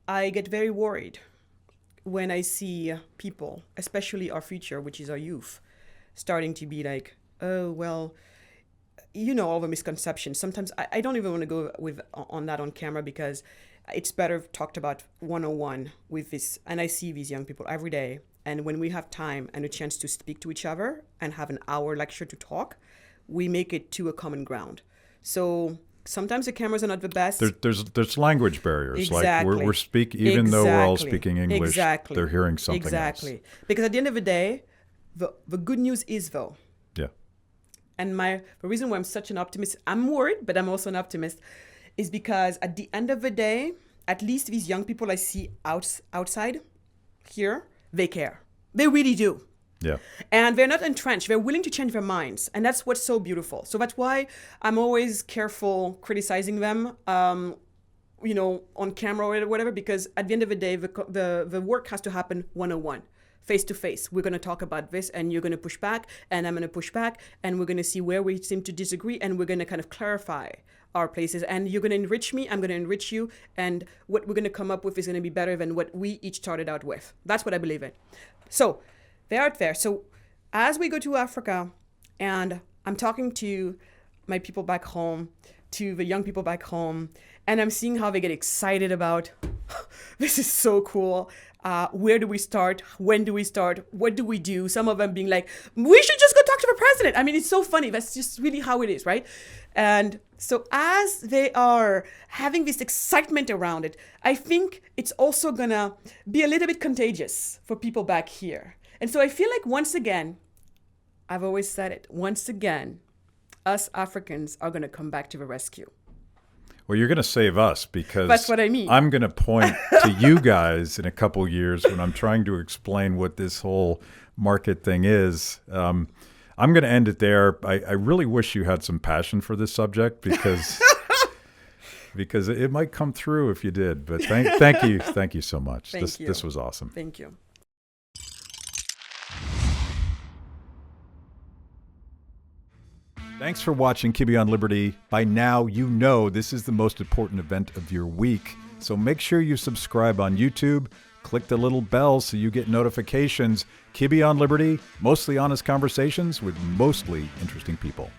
I get very worried when I see people, especially our future, which is our youth, starting to be like, oh, well, all the misconceptions. Sometimes I don't even want to go on that on camera, because it's better talked about 101 with this. And I see these young people every day. And when we have time and a chance to speak to each other and have an hour lecture to talk, we make it to a common ground. So sometimes the cameras are not the best. There's language barriers. Exactly. Like we're speaking, even though we're all speaking English, they're hearing something Exactly. else. Because at the end of the day, the good news is though. Yeah. And the reason why I'm such an optimist, I'm worried, but I'm also an optimist, is because at the end of the day, at least these young people I see outside here, they care. They really do. Yeah. And they're not entrenched. They're willing to change their minds. And that's what's so beautiful. So that's why I'm always careful criticizing them, on camera or whatever, because at the end of the day, the work has to happen one-on-one, face-to-face. We're going to talk about this, and you're going to push back, and I'm going to push back, and we're going to see where we seem to disagree, and we're going to kind of clarify our places. And you're going to enrich me, I'm going to enrich you, and what we're going to come up with is going to be better than what we each started out with. That's what I believe in. So they're out there. So as we go to Africa, and I'm talking to my people back home, to the young people back home, and I'm seeing how they get excited about, this is so cool. Where do we start? When do we start? What do we do? Some of them being like, we should just go talk to the president. I mean, it's so funny. That's just really how it is, right? And so as they are having this excitement around it, I think it's also gonna be a little bit contagious for people back here. And so I feel like, once again, I've always said it, once again, us Africans are gonna come back to the rescue. Well, you're going to save us, because that's what I mean. I'm going to point to you guys in a couple years when I'm trying to explain what this whole market thing is. I'm going to end it there. I really wish you had some passion for this subject, because because it might come through if you did. But thank you so much. This was awesome. Thank you. Thanks for watching Kibbe on Liberty. By now, you know this is the most important event of your week. So make sure you subscribe on YouTube. Click the little bell so you get notifications. Kibbe on Liberty, mostly honest conversations with mostly interesting people.